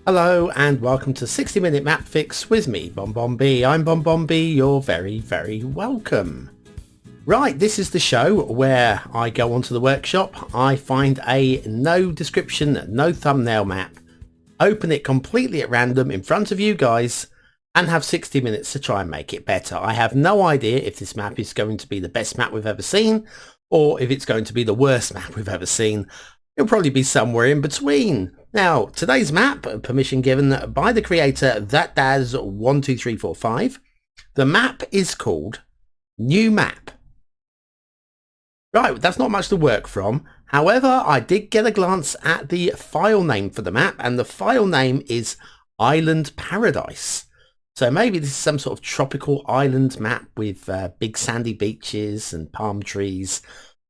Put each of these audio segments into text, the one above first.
Hello and welcome to 60-minute map fix with me, BonBonB. I'm BonBonB, you're very welcome. Right, this is the show where I go onto the workshop, I find a no description, no thumbnail map, open it completely at random in front of you guys and have 60 minutes to try and make it better. I have no idea if this map is going to be the best map we've ever seen or if it's going to be the worst map we've ever seen. It'll probably be somewhere in between. Now, today's map, permission given by the creator, thatdaz12345. The map is called New Map. Right, that's not much to work from. However, I did get a glance at the file name for the map, and the file name is Island Paradise. So maybe this is some sort of tropical island map with big sandy beaches and palm trees.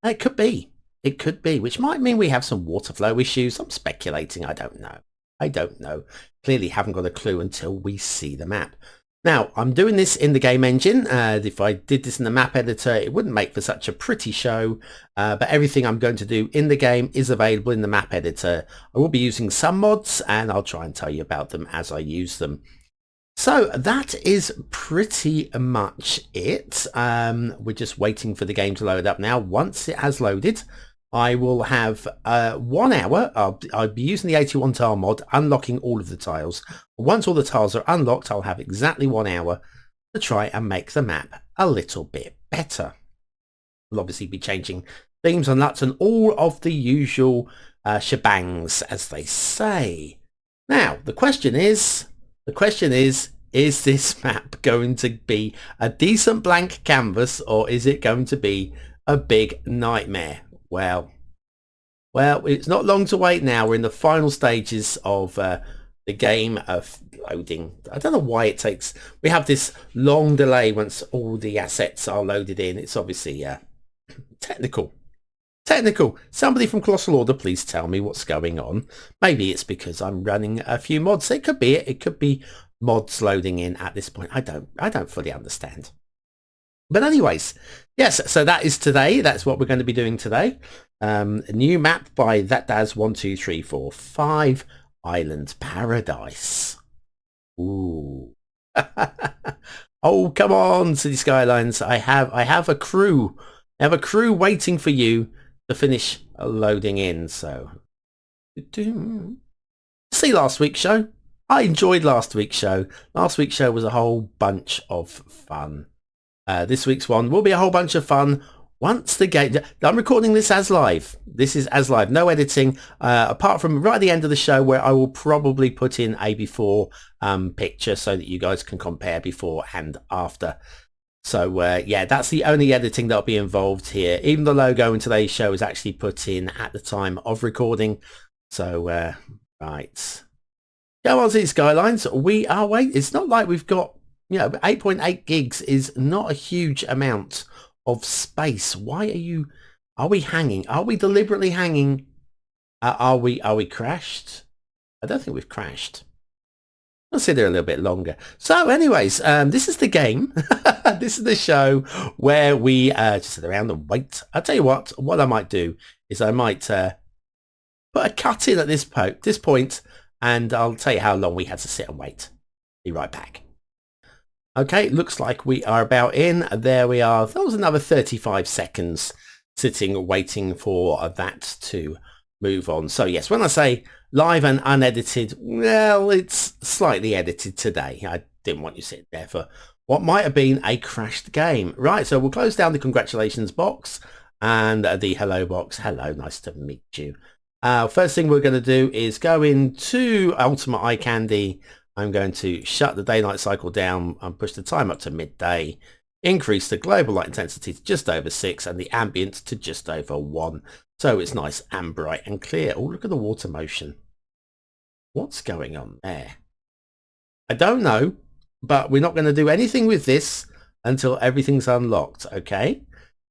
It could be. It could be, which might mean we have some water flow issues. I'm speculating. I don't know. Clearly haven't got a clue until we see the map. Now, I'm doing this in the game engine. If I did this in the map editor, it wouldn't make for such a pretty show. But everything I'm going to do in the game is available in the map editor. I will be using some mods, and I'll try and tell you about them as I use them. So that is pretty much it. We're just waiting for the game to load up now. Once it has loaded, I will have 1 hour. I'll be using the 81 tile mod, unlocking all of the tiles. Once all the tiles are unlocked, I'll have exactly 1 hour to try and make the map a little bit better. We'll obviously be changing themes and LUTs and all of the usual shebangs, as they say. Now, the question is, is this map going to be a decent blank canvas or is it going to be a big nightmare? Well, it's not long to wait now. We're in the final stages of the game of loading. I don't know why it takes... We have this long delay once all the assets are loaded in. It's obviously technical. Somebody from Colossal Order, please tell me what's going on. Maybe it's because I'm running a few mods. It could be it could be mods loading in at this point. I don't fully understand. But anyways, yes, so that is today. That's what we're going to be doing today. A new map by thatdaz12345, Island Paradise. Ooh. Oh, come on, City Skylines. I have a crew. I have a crew waiting for you to finish loading in. So, see last week's show. I enjoyed last week's show. Last week's show was a whole bunch of fun. This week's one will be a whole bunch of fun once the game... I'm recording this as live. This is as live. No editing, apart from right at the end of the show where I will probably put in a before picture so that you guys can compare before and after. So, yeah, that's the only editing that'll be involved here. Even the logo in today's show is actually put in at the time of recording. So, right. Go on, City Skylines. We are waiting. It's not like we've got... 8.8 gigs is not a huge amount of space. Why are we hanging? Are we deliberately hanging? Are we crashed? I don't think we've crashed. I'll sit there a little bit longer. So anyways, this is the game. This is the show where we just sit around and wait. I'll tell you what I might do is I might put a cut in at this point and I'll tell you how long we had to sit and wait. Be right back. Okay, looks like we are about in. There we are. That was another 35 seconds sitting waiting for that to move on. So yes, when I say live and unedited, well, it's slightly edited today. I didn't want you sitting there for what might have been a crashed game. Right, so we'll close down the congratulations box and the hello box. Hello, nice to meet you. First thing we're going to do is go into Ultimate Eye Candy. I'm going to shut the day-night cycle down and push the time up to midday, increase the global light intensity to just over 6 and the ambient to just over 1. So it's nice and bright and clear. Oh, look at the water motion. What's going on there? I don't know, but we're not going to do anything with this until everything's unlocked, okay?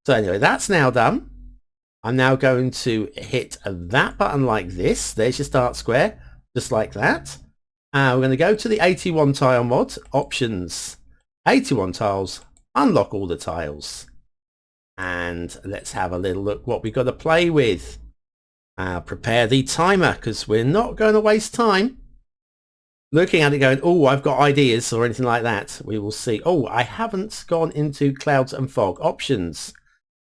So anyway, that's now done. I'm now going to hit that button like this. There's your start square, just like that. We're going to go to the 81 tile mod, options, 81 tiles, unlock all the tiles. And let's have a little look what we've got to play with. Prepare the timer because we're not going to waste time. looking at it going, oh, I've got ideas or anything like that. We will see. Oh, I haven't gone into clouds and fog options.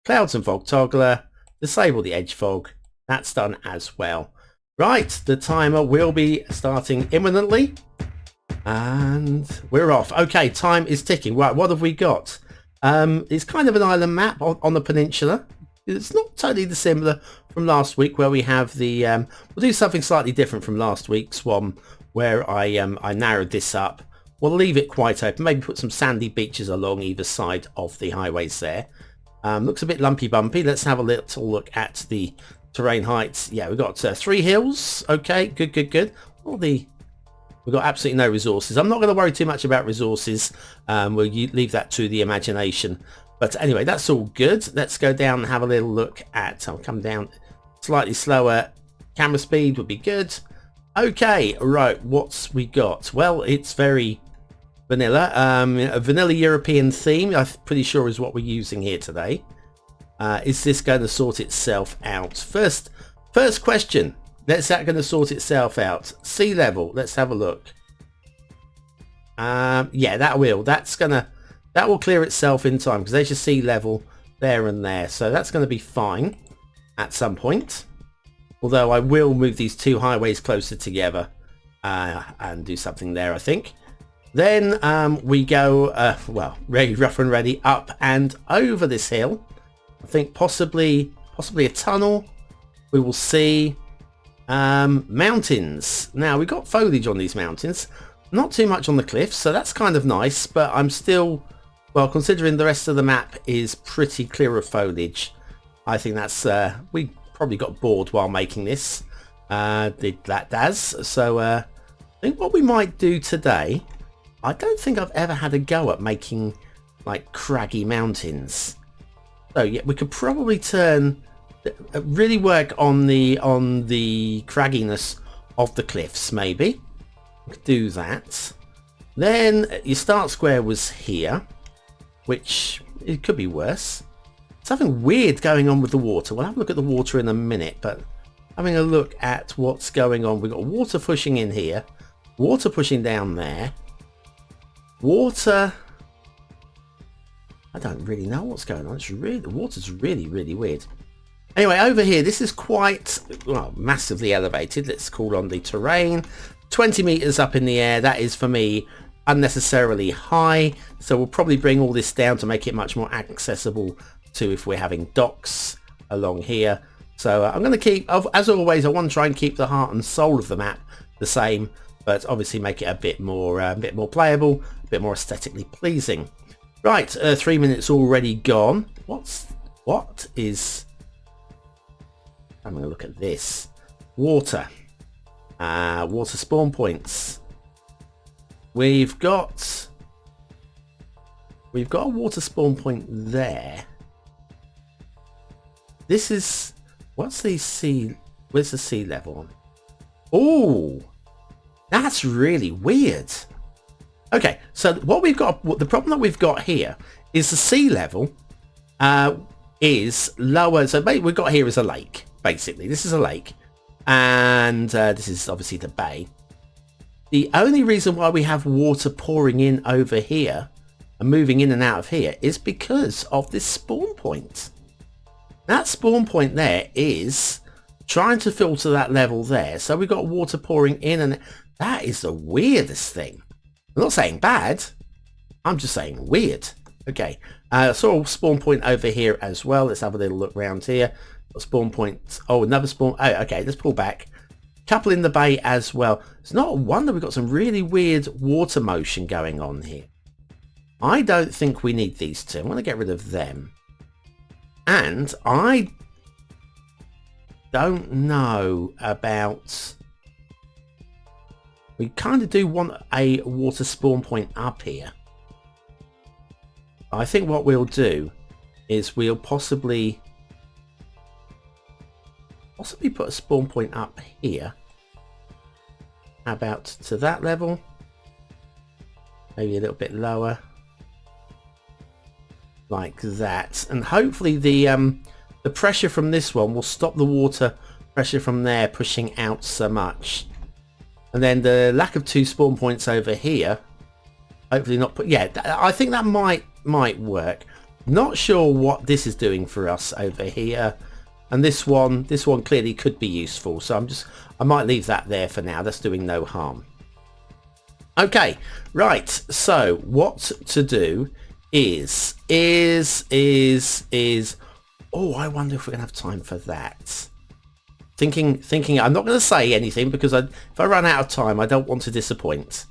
Clouds and fog toggler, disable the edge fog. That's done as well. Right, the timer will be starting imminently. And we're off. Okay, time is ticking. Right, what have we got? It's kind of an island map on the peninsula. It's not totally dissimilar from last week where we have the... we'll do something slightly different from last week's one where I narrowed this up. We'll leave it quite open. Maybe put some sandy beaches along either side of the highways there. Looks a bit lumpy bumpy. Let's have a little look at the terrain heights. Yeah, we've got 3 hills. Okay, good. We've got absolutely no resources. I'm not going to worry too much about resources. We'll leave that to the imagination. But anyway, that's all good. Let's go down and have a little look at... I'll come down slightly slower. Camera speed would be good. Okay, right, what's we got? Well, it's very vanilla. A vanilla European theme, I'm pretty sure is what we're using here today. Is this going to sort itself out? First question. That's that going to sort itself out. Sea level, let's have a look. Yeah, that will. That will clear itself in time because there's your sea level there and there. So that's going to be fine at some point. Although I will move these 2 highways closer together and do something there, I think. Then we go, well, ready, rough and ready, up and over this hill. I think possibly a tunnel. We will see mountains. Now, we've got foliage on these mountains. Not too much on the cliffs, so that's kind of nice. But I'm still, well, considering the rest of the map is pretty clear of foliage, I think that's, we probably got bored while making this. That does. So I think what we might do today, I don't think I've ever had a go at making like craggy mountains. So yeah, we could probably really work on the cragginess of the cliffs. Maybe we could do that. Then your start square was here, which it could be worse. Something weird going on with the water. We'll have a look at the water in a minute, but having a look at what's going on. We've got water pushing in here, water pushing down there, water. I don't really know what's going on. It's really, the water's really weird. Anyway, over here, this is quite, well, massively elevated. Let's call on the terrain. 20 meters up in the air. That is, for me, unnecessarily high. So we'll probably bring all this down to make it much more accessible to if we're having docks along here. So I'm going to keep, as always, I want to try and keep the heart and soul of the map the same, but obviously make it a bit more playable, a bit more aesthetically pleasing. Right, 3 minutes already gone. What is? I'm going to look at this. Water. Water spawn points. We've got a water spawn point there. This is, what's the sea, where's the sea level on? Oh, that's really weird. Okay, so what we've got, the problem that we've got here is the sea level is lower. So what we've got here is a lake, basically. This is a lake, and this is obviously the bay. The only reason why we have water pouring in over here and moving in and out of here is because of this spawn point. That spawn point there is trying to filter that level there. So we've got water pouring in, and that is the weirdest thing. I'm not saying bad, I'm just saying weird. Okay, saw a spawn point over here as well. Let's have a little look around here. A spawn point, oh, another spawn, oh, okay, let's pull back. Couple in the bay as well. It's not a wonder we've got some really weird water motion going on here. I don't think we need these two. I'm going to get rid of them. And I don't know about... We kind of do want a water spawn point up here. I think what we'll do is we'll possibly put a spawn point up here. How about to that level? Maybe a little bit lower. Like that. And hopefully the pressure from this one will stop the water pressure from there pushing out so much. And then the lack of 2 spawn points over here. Hopefully not put... Yeah, I think that might work. Not sure what this is doing for us over here. And this one clearly could be useful. So I might leave that there for now. That's doing no harm. Okay, right. So what to do is... Oh, I wonder if we're going to have time for that. Thinking, I'm not going to say anything because if I run out of time, I don't want to disappoint.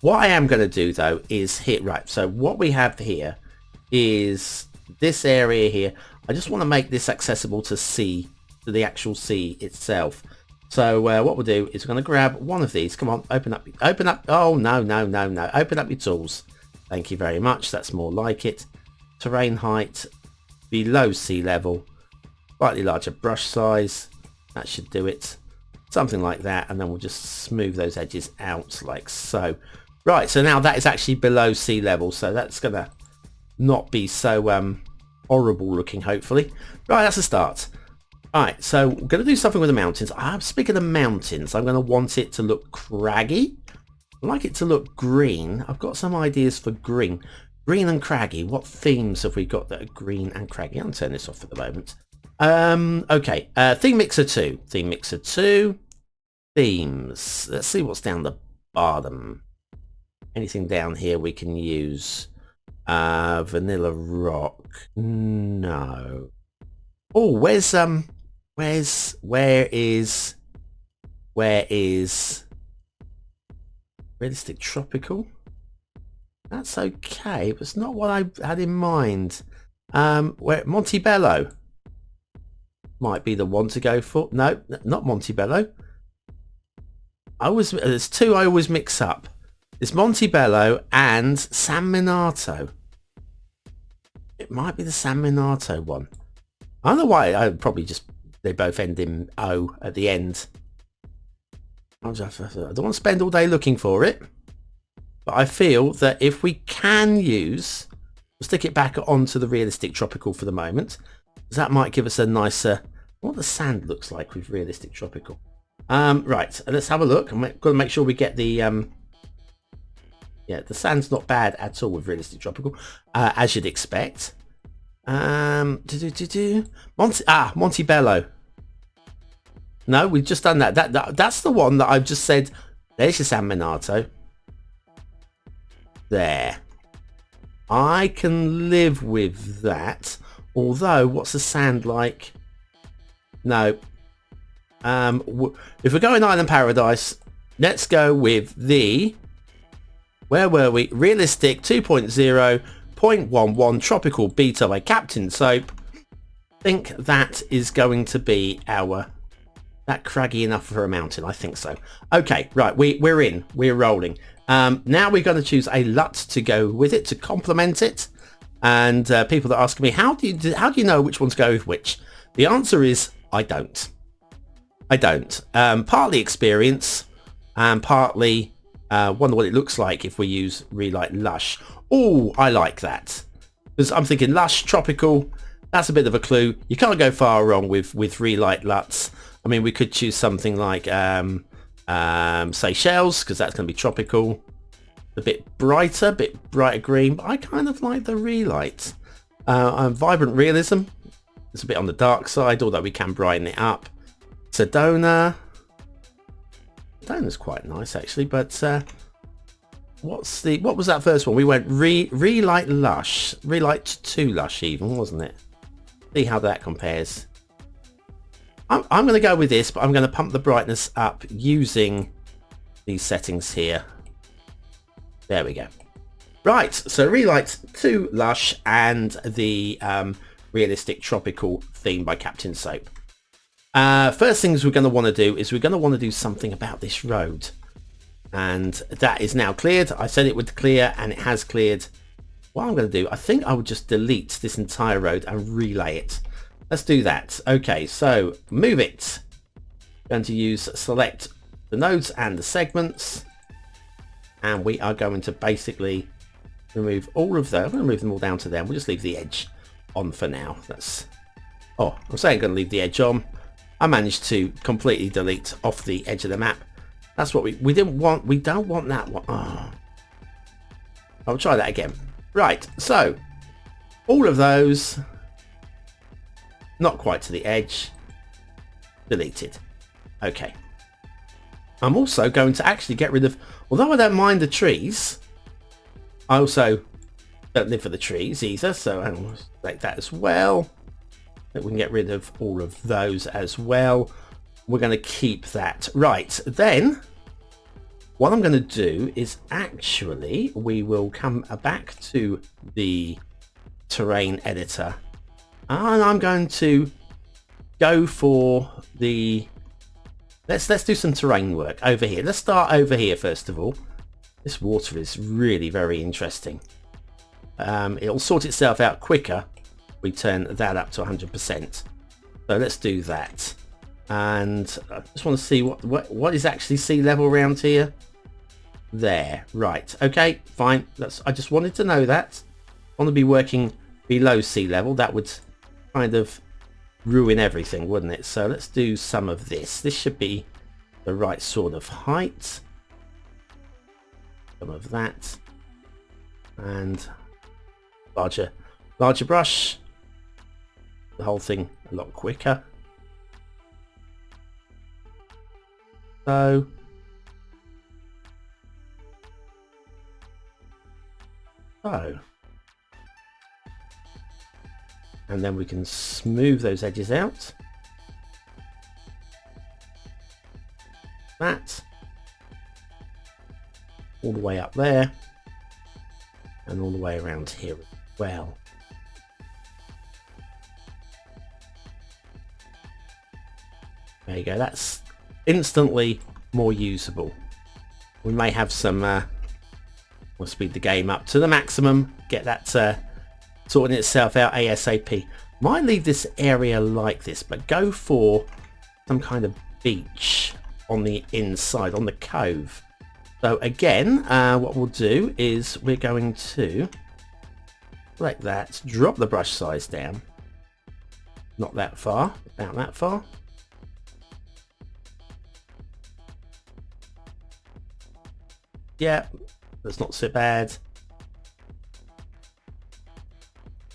What I am going to do, though, is hit... Right, so what we have here is this area here. I just want to make this accessible to sea, to the actual sea itself. So what we'll do is we're going to grab one of these. Come on, open up. Oh, no. Open up your tools. Thank you very much. That's more like it. Terrain height below sea level. Slightly larger brush size. That should do it. Something like that. And then we'll just smooth those edges out like so. Right, so now that is actually below sea level. So that's going to not be so horrible looking, hopefully. Right, that's a start. Alright, so we're going to do something with the mountains. Speaking of mountains, I'm going to want it to look craggy. I like it to look green. I've got some ideas for green. Green and craggy. What themes have we got that are green and craggy? I'll turn this off for the moment. Okay, theme mixer 2. Theme mixer 2. Themes. Let's see what's down the bottom. Anything down here we can use. Vanilla rock. No. Oh, where is realistic tropical? That's okay, but it's not what I had in mind. Where Montebello might be the one to go for. No, not Montebello. There's two I always mix up. It's Montebello and San Miniato. It might be the San Miniato one. I don't know why. They both end in O at the end. I don't want to spend all day looking for it, but I feel that if we can use, we'll stick it back onto the realistic tropical for the moment, because that might give us a nicer, what the sand looks like with realistic tropical. Right, let's have a look. I'm going to make sure we get the yeah, the sand's not bad at all with realistic tropical, as you'd expect. Montebello. No, we've just done that. That's the one that I've just said. There's your San Miniato. There. I can live with that. Although, what's the sand like? No. If we're going Island Paradise, let's go with the... Where were we? Realistic 2.0.11 Tropical Beta by Captain Soap. I think that is going to be our... That craggy enough for a mountain? I think so. Okay, right, we're in. We're rolling. Now we're going to choose a LUT to go with it, to complement it. And people that ask me, how do you know which one to go with which? The answer is, I don't. I don't. Partly experience, and partly wonder what it looks like if we use Relight Lush. Oh, I like that. Because I'm thinking Lush, Tropical, that's a bit of a clue. You can't go far wrong with Relight LUTs. I mean, we could choose something like Seychelles, because that's going to be tropical. A bit brighter green, but I kind of like the Relight. Vibrant Realism. It's a bit on the dark side, although we can brighten it up. Sedona's quite nice actually, but what was that first one? We went Relight Lush, Relight 2 Lush even, wasn't it? See how that compares. I'm going to go with this, but I'm going to pump the brightness up using these settings here. There we go. Right, so Relight 2 Lush and the Realistic Tropical theme by Captain Soap. First things we're going to want to do is we're going to want to do something about this road. And that is now cleared. I said it would clear, and it has cleared. What I'm going to do, I think I would just delete this entire road and relay it. Let's do that. Okay, so move it. Going to select the nodes and the segments. And we are going to basically remove all of them. I'm going to move them all down to there. We'll just leave the edge on for now. I'm saying I'm going to leave the edge on. I managed to completely delete off the edge of the map. That's what we didn't want. We don't want that one. Oh. I'll try that again. Right, so all of those, not quite to the edge, deleted. Okay. I'm also going to actually get rid of, although I don't mind the trees, I also don't live for the trees either, so I'll take that as well. We can get rid of all of those as well. We're going to keep that. Right, then what I'm going to do is actually we will come back to the terrain editor and I'm going to go for the let's do some terrain work over here. Let's start over here first of all. This water is really very interesting. It'll sort itself out quicker. We turn that up to 100%. So let's do that. And I just want to see what is actually sea level around here. There, right, okay, fine. I just wanted to know that. I want to be working below sea level. That would kind of ruin everything, wouldn't it? So let's do some of this. This should be the right sort of height. Some of that. And larger brush. The whole thing a lot quicker. So and then we can smooth those edges out. That all the way up there and all the way around here as well. There you go, that's instantly more usable. We may have some we'll speed the game up to the maximum, get that sorting itself out ASAP. Might leave this area like this, but go for some kind of beach on the inside, on the cove. So again, what we'll do is we're going to select that, drop the brush size down, not that far, about that far. Yeah, that's not so bad.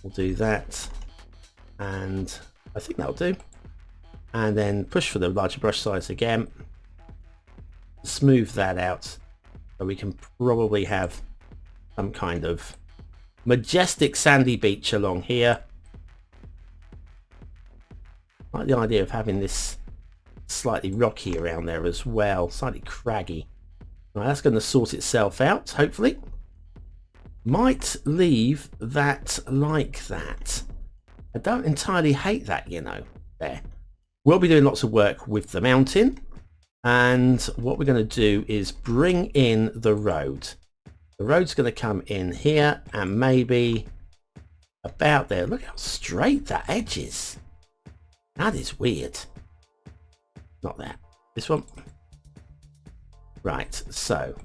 We'll do that, and I think that'll do. And then push for the larger brush size again. Smooth that out, so we can probably have some kind of majestic sandy beach along here. I like the idea of having this slightly rocky around there as well, slightly craggy. Right, that's going to sort itself out, hopefully. Might leave that like that. I don't entirely hate that, you know, there. We'll be doing lots of work with the mountain. And what we're going to do is bring in the road. The road's going to come in here and maybe about there. Look how straight that edge is. That is weird. Not that. This one. Right, so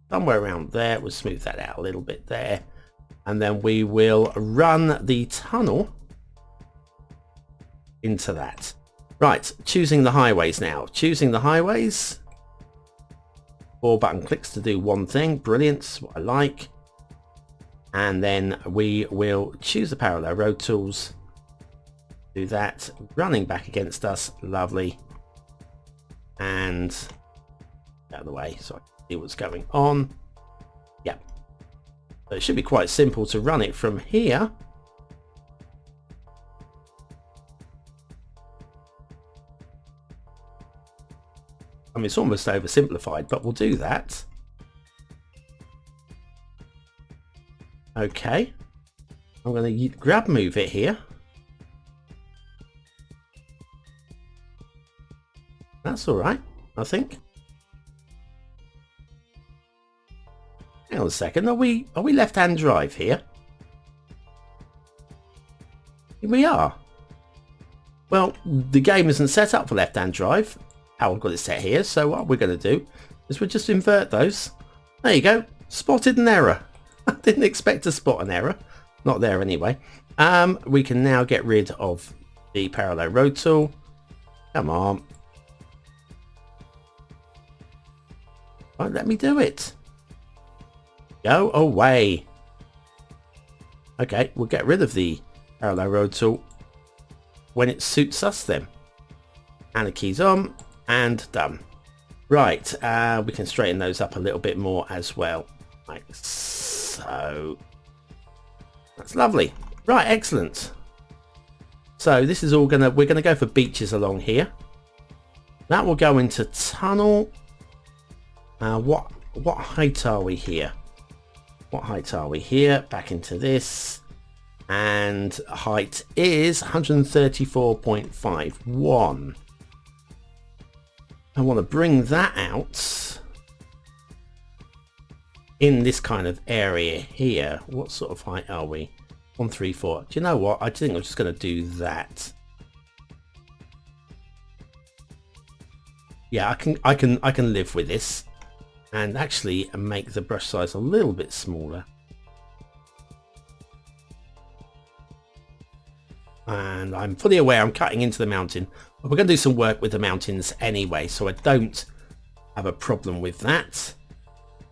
somewhere around there, we'll smooth that out a little bit there. And then we will run the tunnel into that. Right, choosing the highways now. Choosing the highways. 4 button clicks to do one thing. Brilliant, what I like. And then we will choose the parallel road tools. Do that. Running back against us. Lovely. And out of the way so I can see what's going on. Yeah. So it should be quite simple to run it from here. I mean, it's almost oversimplified, but we'll do that. Okay. I'm going to grab move it here. That's all right, I think. Hang on a second. Are we left-hand drive here? We are. Well, the game isn't set up for left-hand drive. How I've got it set here. So what we're going to do is we'll just invert those. There you go. Spotted an error. I didn't expect to spot an error. Not there anyway. We can now get rid of the parallel road tool. Come on. Won't let me do it. Go away. Okay, we'll get rid of the parallel road tool when it suits us then. And the keys on and done. Right, we can straighten those up a little bit more as well. Like so. That's lovely. Right, excellent. So this is all we're gonna go for beaches along here. That will go into tunnel. What height are we here? What height are we here? Back into this. And height is 134.51. I want to bring that out in this kind of area here. What sort of height are we? 134. Do you know what? I think I'm just going to do that. Yeah, I can live with this, and actually make the brush size a little bit smaller. And I'm fully aware I'm cutting into the mountain, but we're going to do some work with the mountains anyway, so I don't have a problem with that.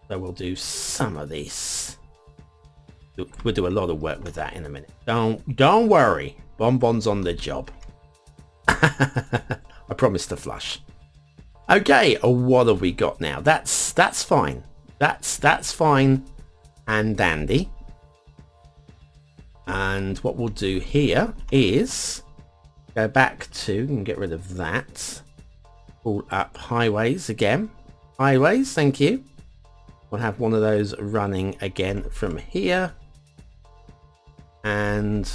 So we'll do some of this. We'll do a lot of work with that in a minute. Don't worry, BonBon's on the job. I promise to flush. Okay, what have we got now? That's fine. That's fine and dandy. And what we'll do here is go back to and get rid of that. Pull up highways again. Highways, thank you. We'll have one of those running again from here. And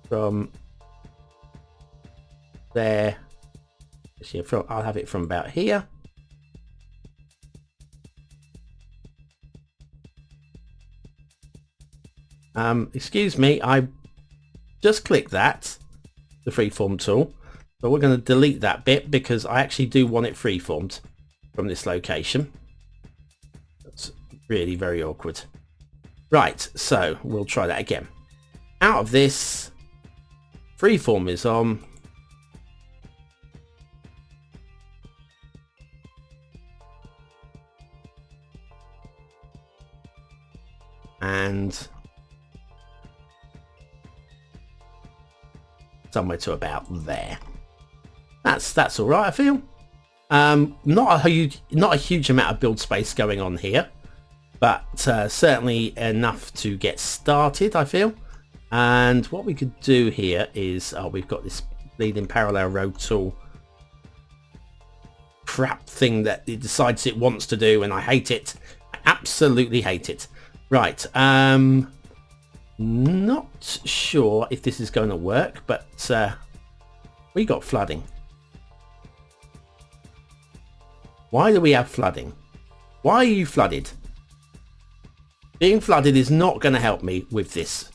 from there, I'll have it from about here. Excuse me, I just clicked that, the freeform tool, but we're going to delete that bit because I actually do want it freeformed from this location. That's really very awkward. Right, so we'll try that again. Out of this, freeform is on. And somewhere to about there. That's all right, I feel. Not a huge amount of build space going on here, but certainly enough to get started, I feel. And what we could do here is, we've got this bleeding parallel road tool crap thing that it decides it wants to do, and I hate it. I absolutely hate it. Right, not sure if this is going to work, but we got flooding. Why do we have flooding? Why are you flooded? Being flooded is not going to help me with this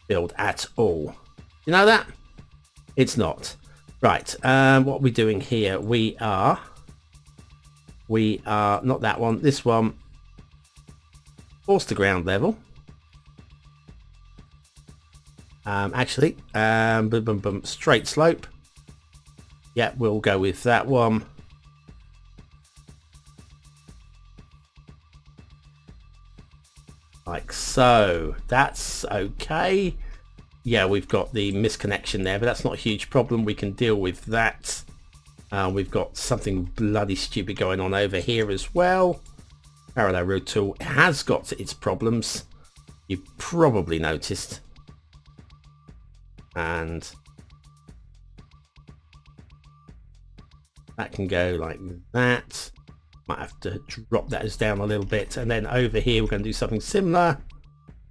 build at all. You know that? It's not. Right, what are we doing here? We are not that one, this one. Force to ground level. Actually, straight slope. Yeah, we'll go with that one. Like so. That's okay. Yeah, we've got the misconnection there, but that's not a huge problem. We can deal with that. We've got something bloody stupid going on over here as well. Parallel road tool has got its problems. You've probably noticed. And that can go like that. Might have to drop that down a little bit. And then over here, we're going to do something similar.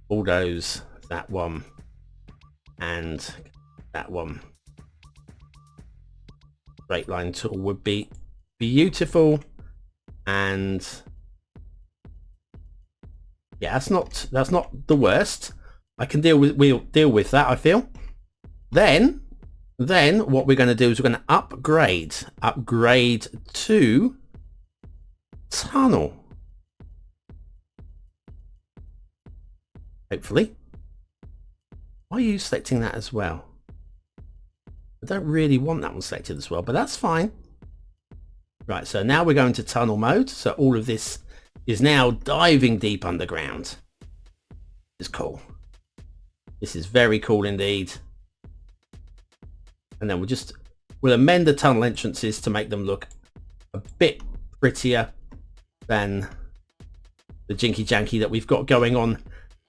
Bulldoze that one and that one. Straight line tool would be beautiful. And yeah, that's not the worst. We'll deal with that, I feel. Then what we're going to do is we're going to upgrade to tunnel. Hopefully. Why are you selecting that as well? I don't really want that one selected as well, but that's fine. Right, so now we're going to tunnel mode. So all of this is now diving deep underground. It's cool. This is very cool indeed. And then we'll amend the tunnel entrances to make them look a bit prettier than the jinky janky that we've got going on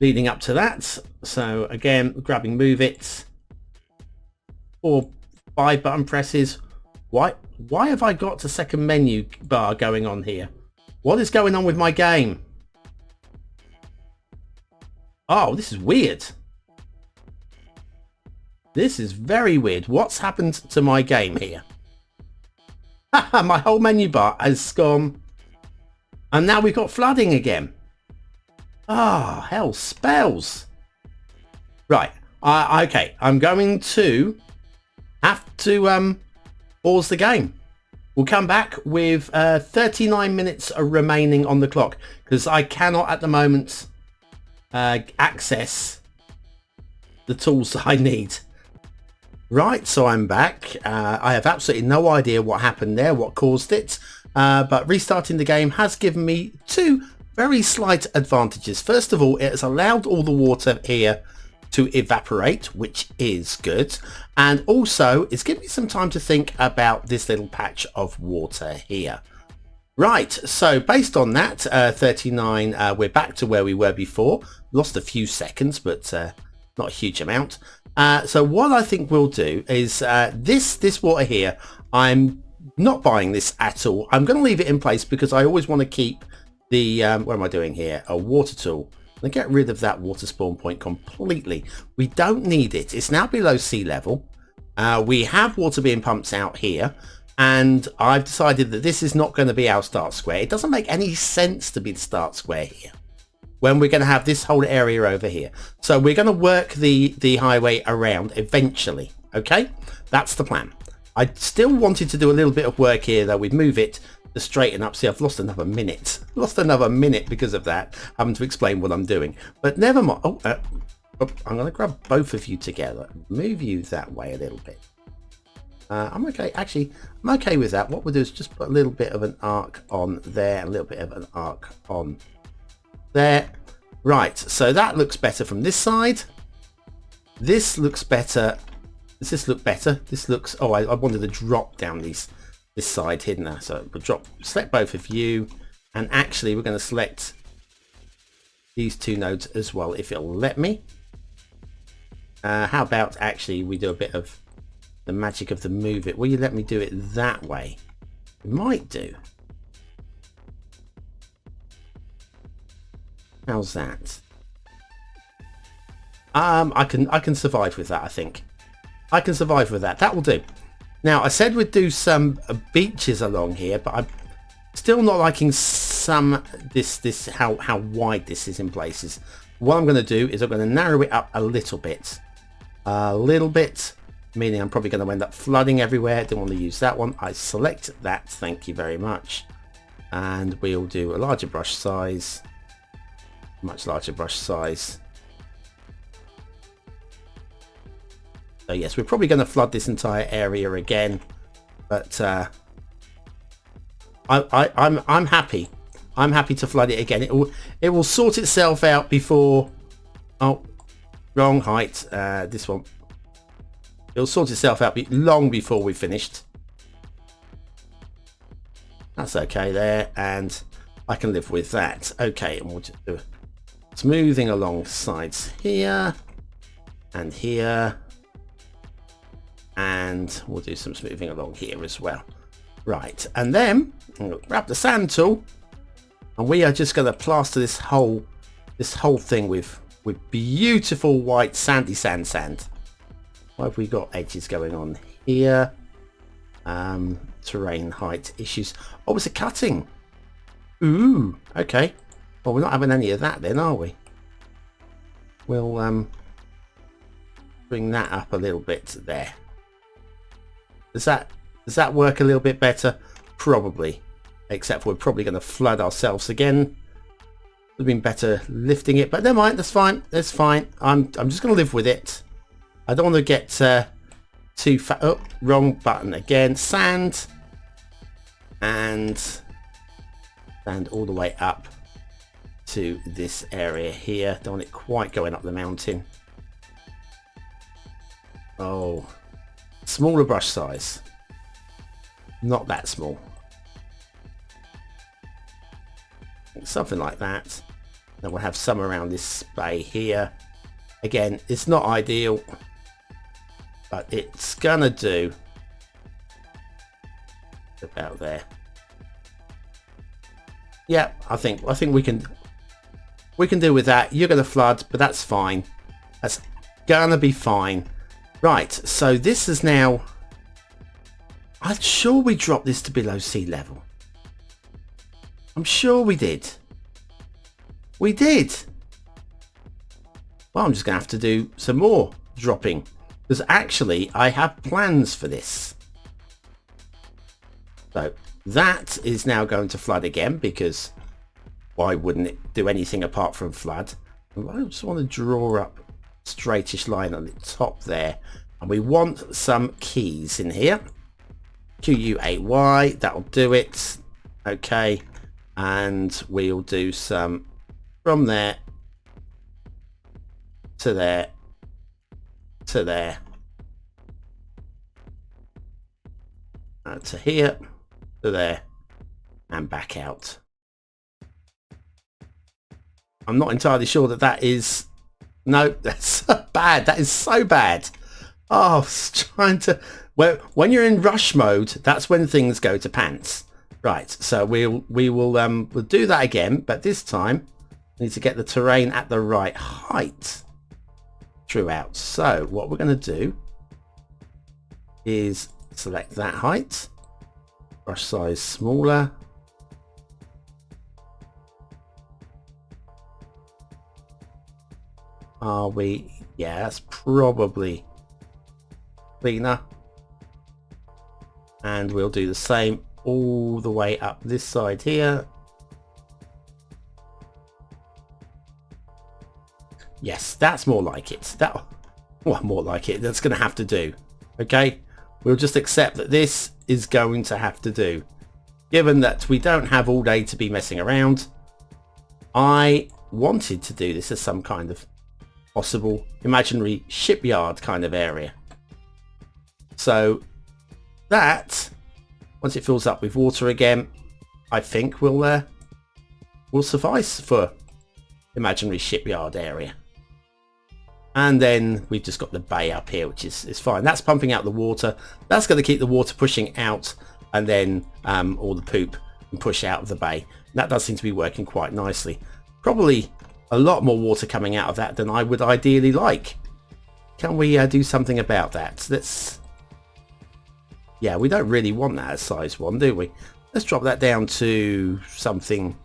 leading up to that. So again, grabbing move it, 4, 5 button presses. Why have I got a second menu bar going on here? What is going on with my game? Oh, this is weird. This is very weird. What's happened to my game here? My whole menu bar has gone. And now we've got flooding again. Ah, hell spells. Right. Okay. I'm going to have to pause the game. We'll come back with 39 minutes remaining on the clock because I cannot at the moment access the tools that I need. Right, so I'm back. I have absolutely no idea what happened there, what caused it, but restarting the game has given me 2 very slight advantages. First of all, it has allowed all the water here to evaporate, which is good, and also it's given me some time to think about this little patch of water here. Right, so based on that, 39, we're back to where we were before. Lost a few seconds, but not a huge amount. So what I think we'll do is this water here, I'm not buying this at all. I'm going to leave it in place because I always want to keep the, what am I doing here? A water tool. And get rid of that water spawn point completely. We don't need it. It's now below sea level. We have water being pumped out here. And I've decided that this is not going to be our start square. It doesn't make any sense to be the start square here when we're going to have this whole area over here. So we're going to work the highway around eventually. Okay, that's the plan. I still wanted to do a little bit of work here though. We'd move it to straighten up. See, I've lost another minute. Lost another minute because of that. Having to explain what I'm doing. But never mind. I'm going to grab both of you together. Move you that way a little bit. I'm okay. Actually, I'm okay with that. What we'll do is just put a little bit of an arc on there. A little bit of an arc on there. Right, so that looks better from this side. This looks better. Does this look better? This looks, oh, I wanted to drop down this side hidden there. So we'll select both of you, and actually we're going to select these 2 nodes as well if it'll let me. How about actually we do a bit of the magic of the move it? Will you let me do it that way? It might do. How's that? I can survive with that. I think I can survive with that. That will do. Now I said we'd do some beaches along here, but I'm still not liking this how wide this is in places. What I'm going to do is I'm going to narrow it up a little bit, meaning I'm probably going to end up flooding everywhere. Don't want to use that one. I select that. Thank you very much. And we'll do a larger brush size. Much larger brush size. So yes, we're probably going to flood this entire area again, but I'm happy. I'm happy to flood it again. It will sort itself out before. Oh, wrong height. This one. It'll sort itself out long before we've finished. That's okay there, and I can live with that. Okay, and we'll just do smoothing along sides here and here, and we'll do some smoothing along here as well. Right, and then we'll grab the sand tool, and we are just going to plaster this whole thing with beautiful white sandy sand. What have we got? Edges going on here. Terrain height issues. Oh, it's a cutting. Ooh, okay. Well, we're not having any of that then, are we? We'll bring that up a little bit there. Does that work a little bit better? Probably. Except we're probably going to flood ourselves again. Would have been better lifting it, but never mind. That's fine. That's fine. I'm just going to live with it. I don't want to get too fat. Oh, wrong button again. Sand. and all the way up to this area here. Don't want it quite going up the mountain. Oh, smaller brush size. Not that small. Something like that. Then we'll have some around this bay here. Again, it's not ideal, but it's gonna do. About there. Yeah, I think we can deal with that. You're gonna flood, but that's fine. That's gonna be fine. Right, so this is now. I'm sure we dropped this to below sea level. I'm sure we did. We did. Well, I'm just gonna have to do some more dropping, because actually I have plans for this. So that is now going to flood again, because why wouldn't it do anything apart from flood? I just want to draw up a straightish line on the top there, and we want some keys in here. QUAY, that'll do it. Okay, and we'll do some from there to there to there to here to there and back out. I'm not entirely sure that is. No, that's so bad. That is so bad. Oh, I was trying to. Well, when you're in rush mode, that's when things go to pants. Right. So we'll do that again, but this time we need to get the terrain at the right height throughout. So what we're going to do is select that height. Brush size smaller. Are we? Yeah, that's probably cleaner. And we'll do the same all the way up this side here. Yes, that's more like it. More like it. That's going to have to do. Okay, we'll just accept that this is going to have to do. Given that we don't have all day to be messing around, I wanted to do this as some kind of possible imaginary shipyard kind of area. So that, once it fills up with water again, I think will suffice for imaginary shipyard area. And then we've just got the bay up here, which is fine. That's pumping out the water. That's going to keep the water pushing out, and then all the poop and push out of the bay. And that does seem to be working quite nicely. Probably a lot more water coming out of that than I would ideally like. Can we do something about that? Yeah, we don't really want that as size 1, do we? Let's drop that down to something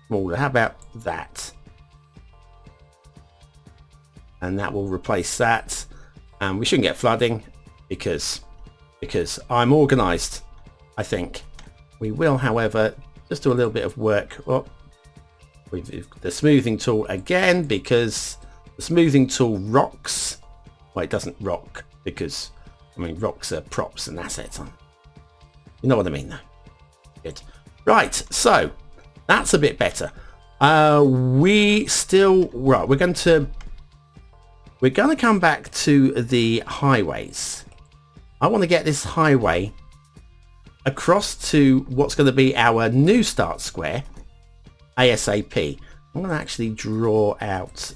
smaller. How about that? And that will replace that. And we shouldn't get flooding because I'm organized, I think. We will, however, just do a little bit of work. Oh, we've the smoothing tool again, because the smoothing tool rocks. Well, it doesn't rock because, I mean, rocks are props and assets. You know what I mean, though. Good. Right, so that's a bit better. We're going to come back to the highways. I want to get this highway across to what's going to be our new start square ASAP. I'm going to actually draw out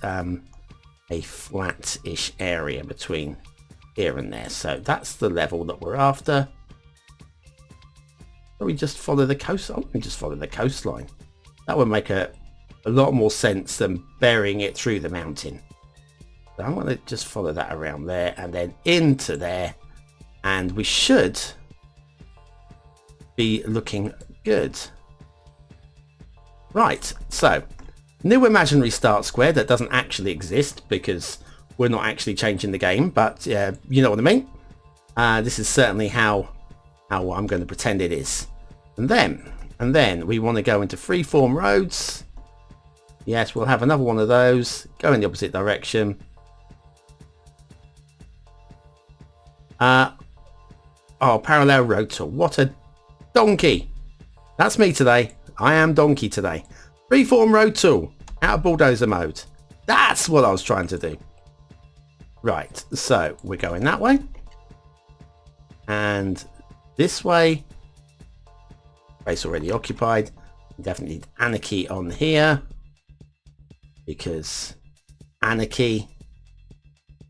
a flat-ish area between here and there. So that's the level that we're after. So we just follow the coast. Oh, we just follow the coastline. That would make a lot more sense than burying it through the mountain. So I'm going to just follow that around there and then into there, and we should be looking good. Right, so new imaginary start square that doesn't actually exist because we're not actually changing the game, but you know what I mean. This is certainly how I'm going to pretend it is. And then we want to go into freeform roads. Yes, we'll have another one of those. Go in the opposite direction. Oh, parallel road tool. What a donkey. That's me today. I am Donkey today. Freeform road tool. Out of bulldozer mode. That's what I was trying to do. Right, so we're going that way. And this way. Space already occupied. Definitely need anarchy on here. Because anarchy.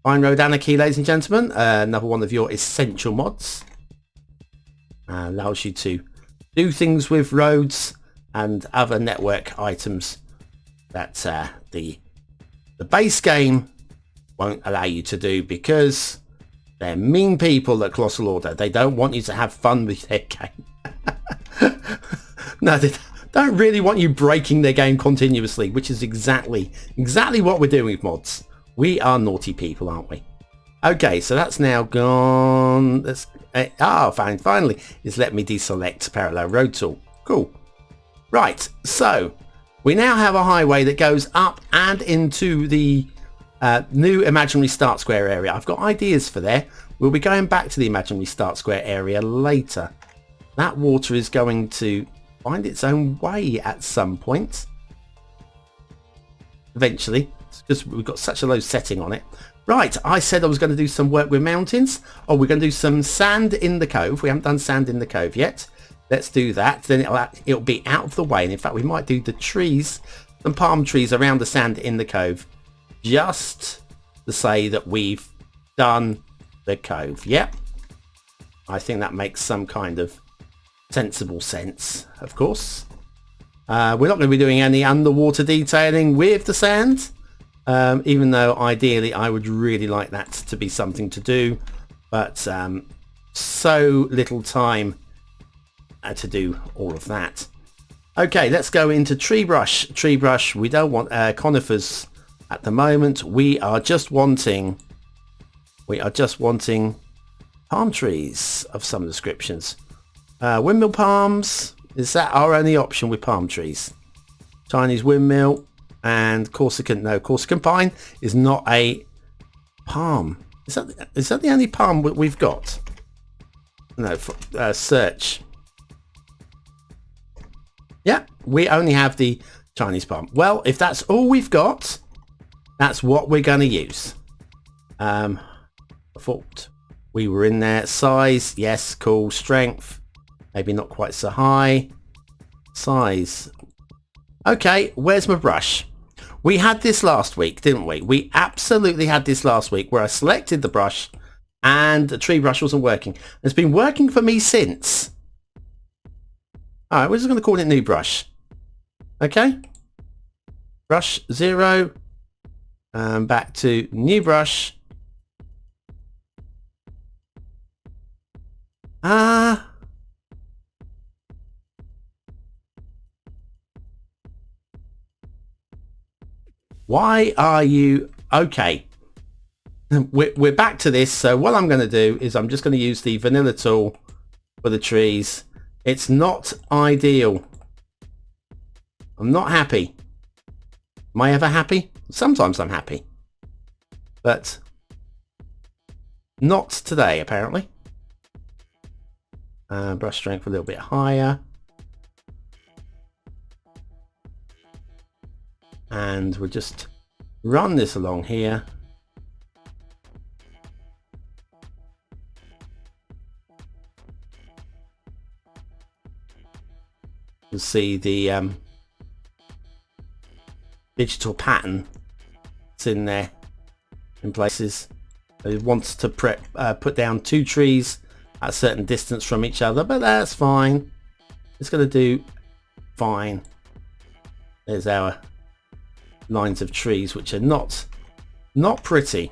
Fine road anarchy, ladies and gentlemen. Another one of your essential mods. Allows you to do things with roads and other network items that the base game won't allow you to do because they're mean people at Colossal Order. They don't want you to have fun with their game. No, they don't really want you breaking their game continuously, which is exactly what we're doing with mods. We are naughty people, aren't we? Okay, so that's now gone. Let's finally it's let me deselect parallel road tool. Cool. Right, so we now have a highway that goes up and into the new imaginary start square area. I've got ideas for there. We'll be going back to the imaginary start square area later. That water is going to find its own way at some point. Eventually, because we've got such a low setting on it. Right, I said I was going to do some work with mountains. Oh, we're going to do some sand in the cove. We haven't done sand in the cove yet. Let's do that. Then it'll be out of the way. And in fact, we might do the trees, some palm trees around the sand in the cove. Just to say that we've done the cove. Yep. I think that makes some kind of sensible sense, of course. We're not going to be doing any underwater detailing with the sand. Even though ideally I would really like that to be something to do, but so little time to do all of that. Okay, let's go into tree brush. Tree brush, we don't want conifers at the moment. We are just wanting palm trees of some descriptions. Windmill palms, is that our only option with palm trees? Chinese windmill. And Corsican pine is not a palm. Is that the only palm we've got? No, search. Yeah, we only have the Chinese palm. Well, if that's all we've got, that's what we're going to use. I thought we were in there. Size, yes, cool. Strength, maybe not quite so high. Size. Okay, where's my brush? We had this last week, didn't we? We absolutely had this last week where I selected the brush and the tree brush wasn't working. It's been working for me since. All right, we're just going to call it new brush. Okay. Brush 0. Back to new brush. Why are you... Okay. We're back to this. So what I'm going to do is I'm just going to use the vanilla tool for the trees. It's not ideal. I'm not happy. Am I ever happy? Sometimes I'm happy. But not today, apparently. Brush strength a little bit higher. And we'll just run this along here. You'll see the digital pattern that's in there in places. It wants to put down 2 trees at a certain distance from each other, but that's fine. It's going to do fine. There's our lines of trees which are not pretty.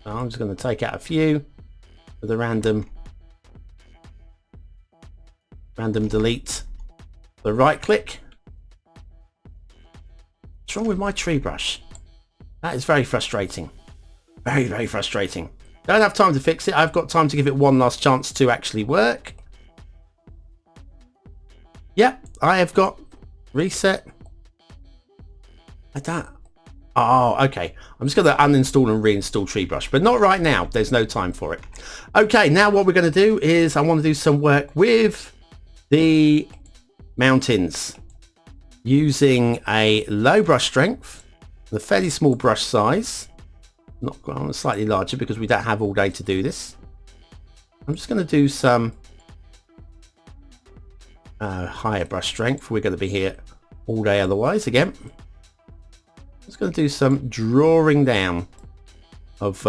So I'm just going to take out a few with a random delete. The right click. What's wrong with my tree brush? That is very frustrating. Very, very frustrating. Don't have time to fix it. I've got time to give it one last chance to actually work. Yep, I have got reset. Oh, okay. I'm just going to uninstall and reinstall Tree Brush, but not right now. There's no time for it. Okay, now what we're going to do is I want to do some work with the mountains using a low brush strength, a fairly small brush size, not slightly larger because we don't have all day to do this. I'm just going to do some higher brush strength. We're going to be here all day otherwise again. Just going to do some drawing down of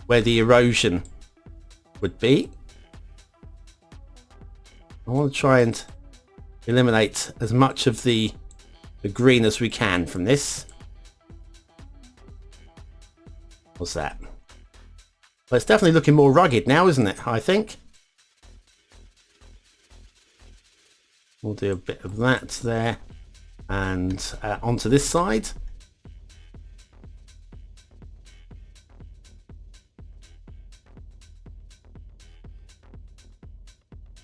where the erosion would be. I want to try and eliminate as much of the green as we can from this. What's that? Well, it's definitely looking more rugged now, isn't it? I think. We'll do a bit of that there. And onto this side.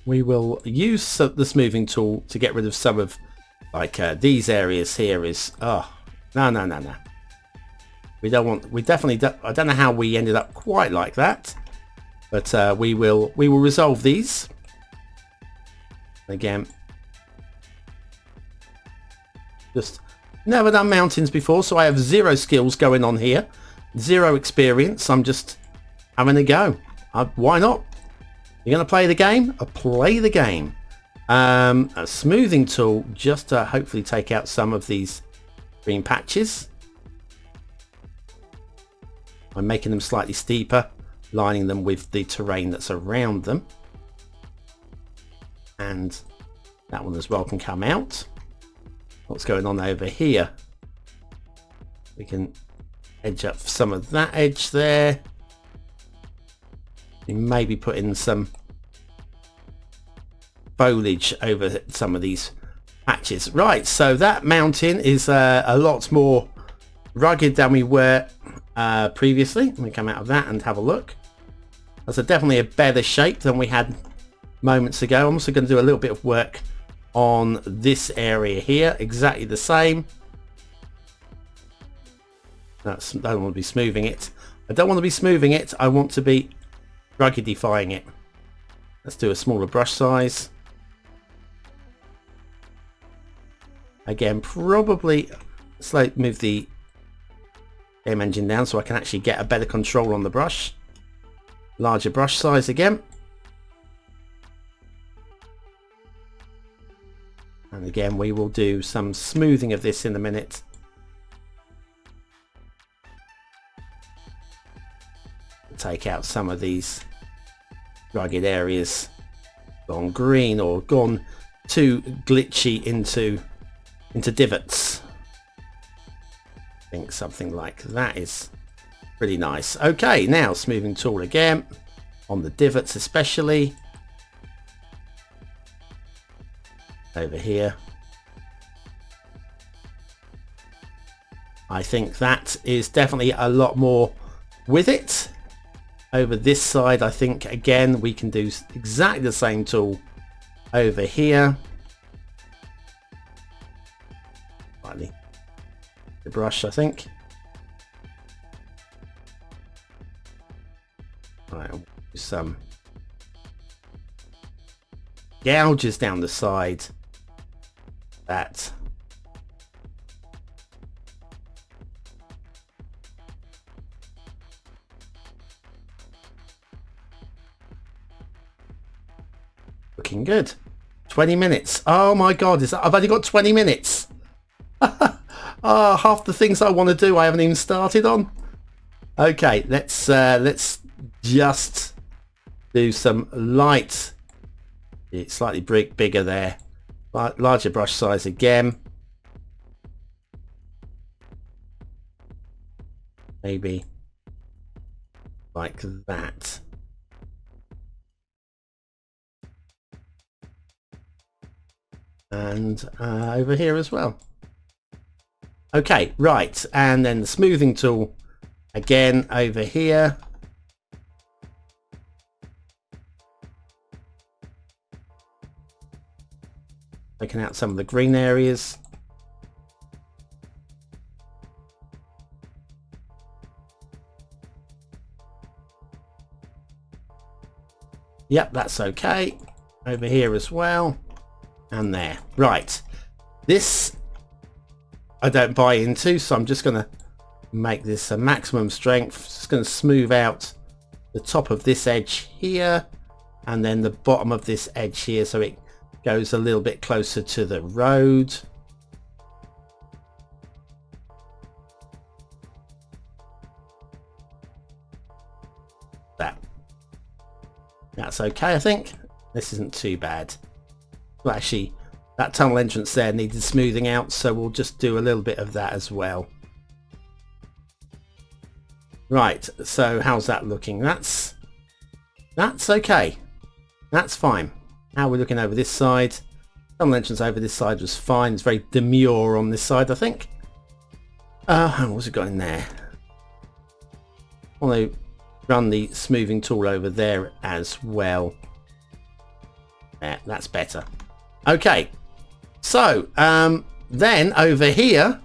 We will use the smoothing tool to get rid of some of like these areas here is no. We don't want, we definitely don't, I don't know how we ended up quite like that, but we will resolve these again. Just never done mountains before, so I have zero skills going on here, zero experience. I'm just having a go. Why not? You're going to play the game? Play the game. A smoothing tool just to hopefully take out some of these green patches. I'm making them slightly steeper, lining them with the terrain that's around them. And that one as well can come out. What's going on over here? We can edge up some of that edge there. We maybe put in some foliage over some of these patches. Right, so that mountain is a lot more rugged than we were previously. Let me come out of that and have a look. That's definitely a better shape than we had moments ago. I'm also going to do a little bit of work on this area here, exactly the same. I don't want to be smoothing it. I don't want to be smoothing it. I want to be ruggedifying it. Let's do a smaller brush size. Again, probably move the game engine down so I can actually get a better control on the brush. Larger brush size again. And again, we will do some smoothing of this in a minute. Take out some of these rugged areas, gone green or gone too glitchy into divots. I think something like that is pretty nice. Okay, now smoothing tool again on the divots especially. Over here. I think that is definitely a lot more with it. Over this side, I think again we can do exactly the same tool over here. Slightly the brush, I think. Right, I'll do some gouges down the side. That looking good. 20 minutes. Oh my god, I've only got 20 minutes. Half the things I want to do I haven't even started on. Okay, let's just do some light, slightly bigger there. Larger brush size again. Maybe like that. And over here as well. Okay, right. And then the smoothing tool again over here. Taking out some of the green areas. Yep, that's okay. Over here as well. And there. Right. This I don't buy into, so I'm just going to make this a maximum strength. Just going to smooth out the top of this edge here and then the bottom of this edge here so it goes a little bit closer to the road. That's okay, I think. This isn't too bad. Well, actually, that tunnel entrance there needed smoothing out, so we'll just do a little bit of that as well. Right, so how's that looking? That's okay. That's fine. How are we looking over this side? Tunnel entrance over this side was fine. It's very demure on this side, I think. What's it got in there? Want to run the smoothing tool over there as well. Yeah, that's better. Okay, so then over here,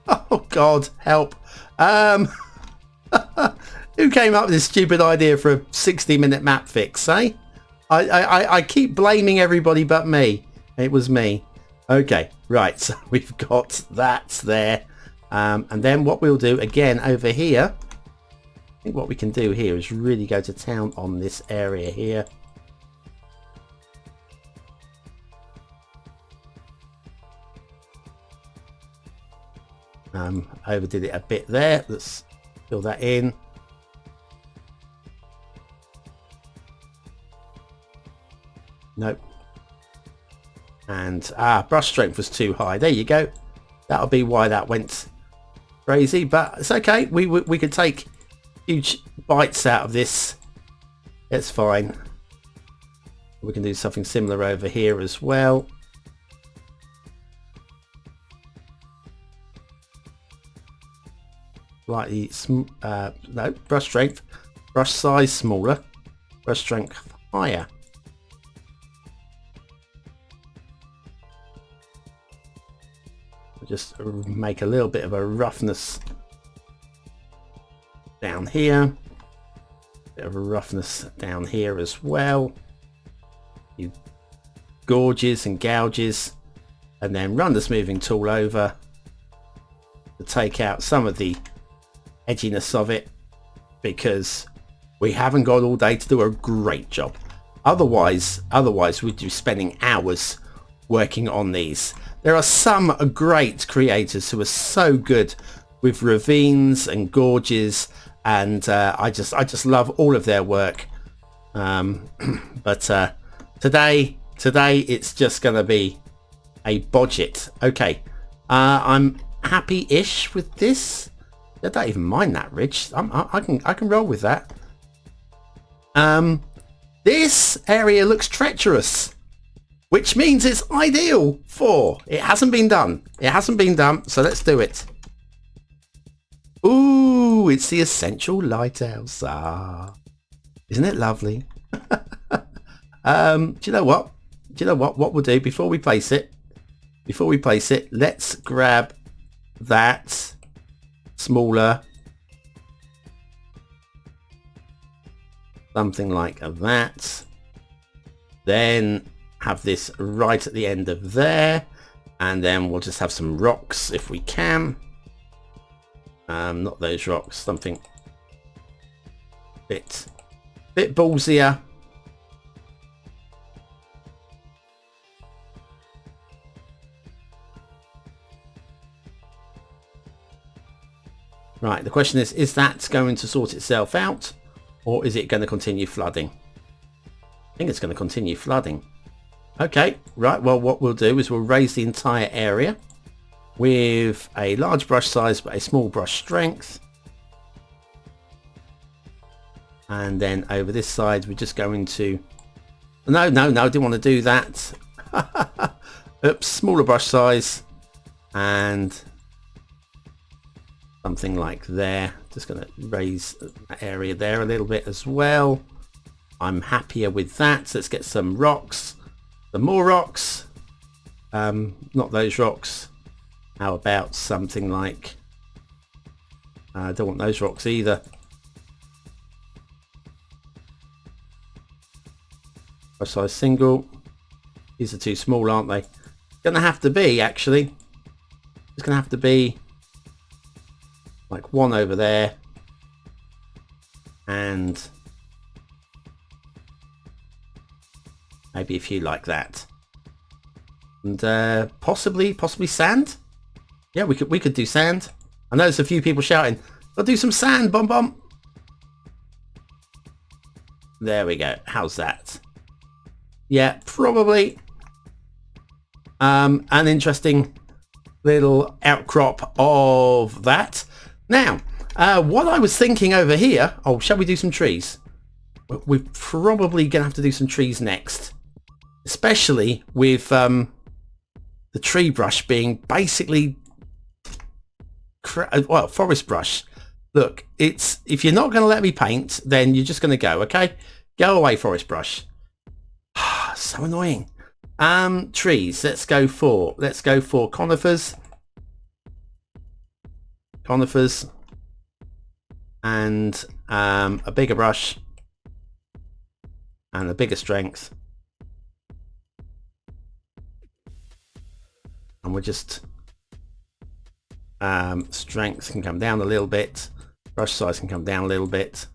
oh god, help. Who came up with this stupid idea for a 60-minute map fix, eh? I keep blaming everybody but me. It was me. Okay, right, so we've got that there. And then what we'll do again over here, I think what we can do here is really go to town on this area here. Overdid it a bit there. Let's fill that in. Nope. And brush strength was too high. There you go. That'll be why that went crazy, but it's okay. We could take huge bites out of this. It's fine. We can do something similar over here as well. Slightly no, brush strength, brush size smaller, brush strength higher. Just make a little bit of a roughness down here, bit of a roughness down here as well. You gorges and gouges, and then run the smoothing tool over to take out some of the edginess of it, because we haven't got all day to do a great job. Otherwise we'd be spending hours working on these. There are some great creators who are so good with ravines and gorges, and I just love all of their work. But today it's just gonna be a budget. Okay, I'm happy-ish with this. I don't even mind that ridge. I can roll with that. This area looks treacherous, which means it's ideal for... It hasn't been done. It hasn't been done, so let's do it. Ooh, it's the essential lighthouse. Isn't it lovely? Do you know what? What we'll do before we place it? Let's grab that smaller, something like that. Then have this right at the end of there, and then we'll just have some rocks if we can. Not those rocks, something bit ballsier. Right, the question is that going to sort itself out, or is it going to continue flooding? I think it's going to continue flooding. Okay, right, well what we'll do is we'll raise the entire area with a large brush size but a small brush strength. And then over this side we're just going to... No, I didn't want to do that. Oops, smaller brush size and something like there. Just going to raise that area there a little bit as well. I'm happier with that. So let's get some rocks. Some more rocks. Not those rocks. How about something like... I don't want those rocks either. Brush size single. These are too small, aren't they? Gonna have to be, actually. It's gonna have to be like one over there. And maybe a few like that. And possibly sand. Yeah, we could do sand. I know there's a few people shouting, "I'll do some sand, BonBonB." There we go. How's that? Yeah, probably. An interesting little outcrop of that. Now, what I was thinking over here. Oh, shall we do some trees? We're probably gonna have to do some trees next, especially with the tree brush being basically well, forest brush. Look, it's if you're not going to let me paint, then you're just going to go. Okay, go away, forest brush. So annoying. Trees. Let's go for conifers. And a bigger brush and a bigger strength. And we're just strength can come down a little bit, brush size can come down a little bit.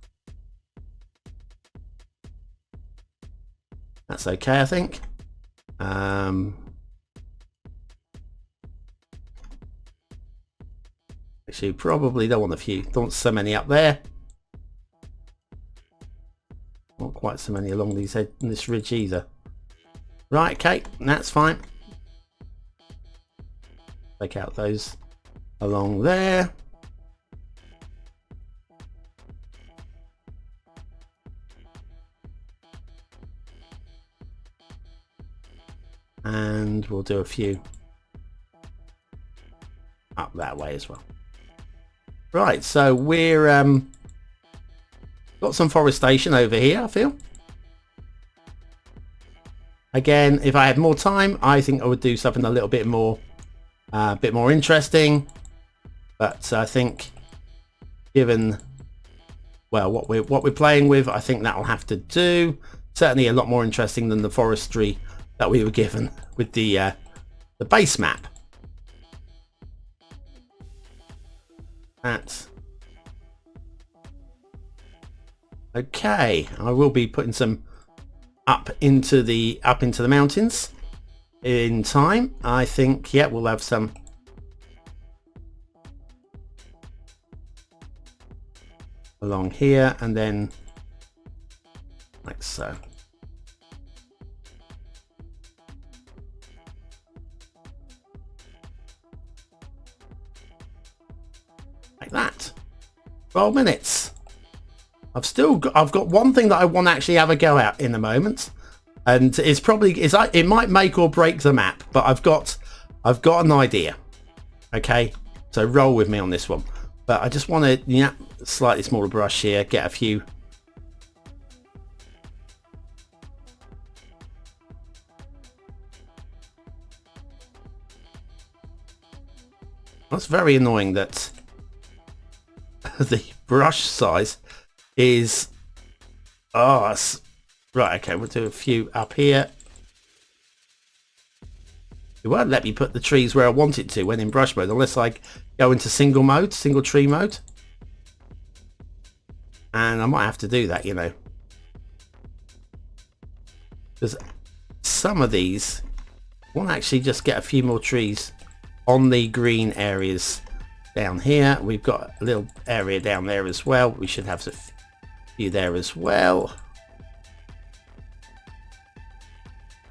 That's okay, I think. Actually, probably don't want don't want so many up there. Not quite so many along this ridge either. Right, okay, that's fine. Take out those along there. And we'll do a few up that way as well. Right, so we're got some forestation over here, I feel. Again, if I had more time, I think I would do something a little bit more interesting. But I think, given well what we're playing with, I think that'll have to do. Certainly a lot more interesting than the forestry that we were given with the base map. That's okay. I will be putting some up into the mountains in time. I think, yeah, we'll have some along here and then like so. Like that. 12 minutes. I've got one thing that I want to actually have a go at in a moment, and it might make or break the map, but I've got an idea. Okay, so roll with me on this one. But I just want to slightly smaller brush here, get a few. That's very annoying that the brush size is right. Okay, we'll do a few up here. It won't let me put the trees where I want it to when in brush mode unless I go into single tree mode, and I might have to do that, because some of these I want to actually just get a few more trees on the green areas down here. We've got a little area down there as well. We should have a few there as well.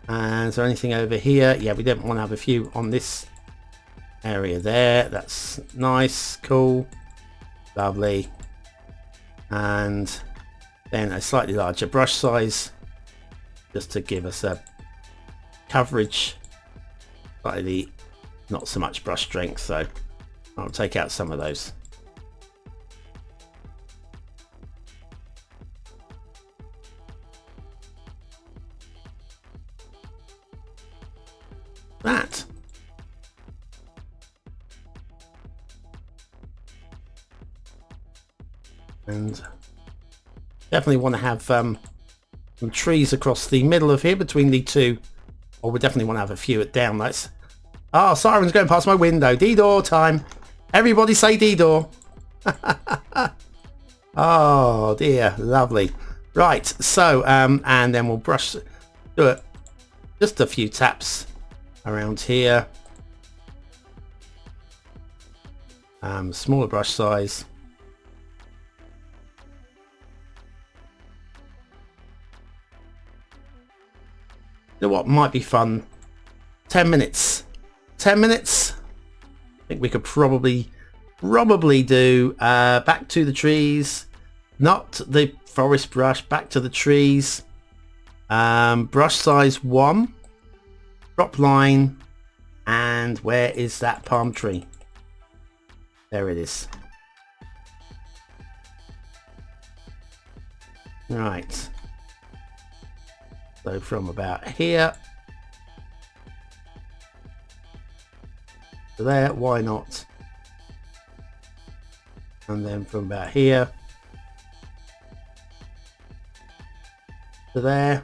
And is there anything over here? Yeah, we don't want to have a few on this area there. That's nice, cool, lovely. And then a slightly larger brush size just to give us a coverage. Slightly not so much brush strength, so I'll take out some of those. That. And definitely want to have some trees across the middle of here between the two. Oh, we definitely want to have a few at down. Let's. Oh, siren's going past my window. D-door time. Everybody say D-door. Oh dear, lovely. Right, so and then we'll brush, do it, just a few taps around here. Smaller brush size. You know what might be fun? 10 minutes. 10 minutes. I think we could probably do back to the trees, not the forest brush, back to the trees. Brush size 1, drop line, and where is that palm tree? There it is. Right, so from about here to there, why not? And then from about here to there.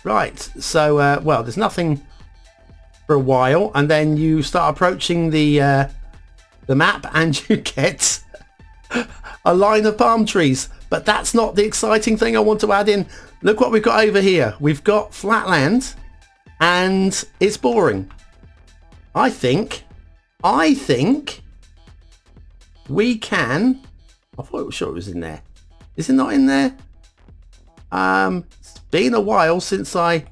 Right, so well, there's nothing for a while, and then you start approaching the map and you get a line of palm trees. But that's not the exciting thing I want to add in. Look what we've got over here. We've got flat land and it's boring. I think we can. I thought it was sure it was in there. Is it not in there? It's been a while since no,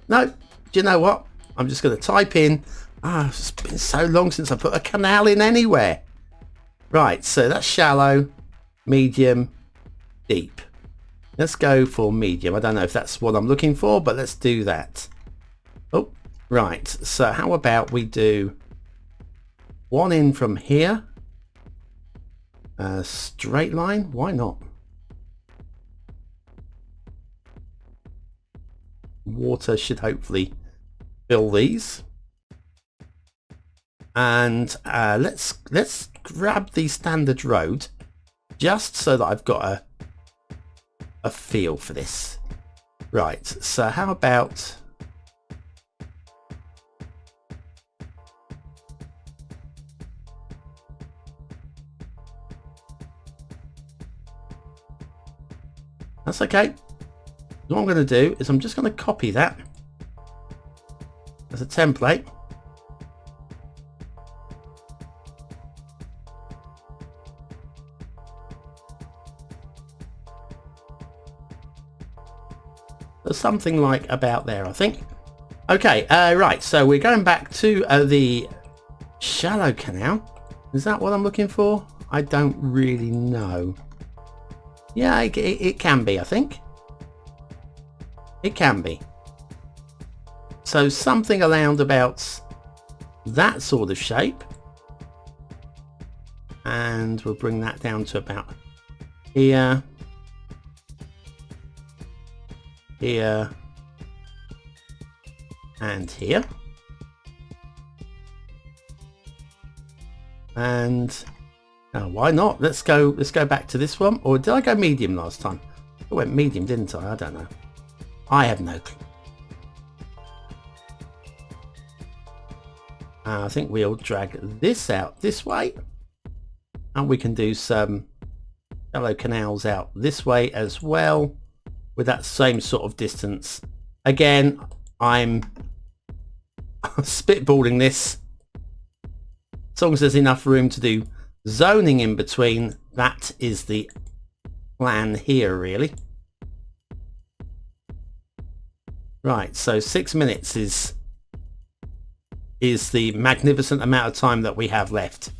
do you know what? I'm just going to type in. It's been so long since I put a canal in anywhere. Right, so that's shallow, medium, deep. Let's go for medium. I don't know if that's what I'm looking for, but let's do that. Oh, right. So how about we do one in from here? Straight line. Why not? Water should hopefully fill these. And let's grab the standard road just so that I've got a feel for this. Right, so how about that's okay. What I'm going to do is I'm just going to copy that as a template. Something like about there, I think. Okay, right, so we're going back to the shallow canal. Is that what I'm looking for? I don't really know. Yeah, it can be, I think. It can be. So something around about that sort of shape. And we'll bring that down to about here. Here and here, and why not? Let's go back to this one. Or did I go medium last time? I went medium, didn't I? I don't know. I have no clue. I think we'll drag this out this way, and we can do some shallow canals out this way as well, with that same sort of distance. Again, I'm spitballing this. As long as there's enough room to do zoning in between, that is the plan here, really. Right, so 6 minutes is the magnificent amount of time that we have left.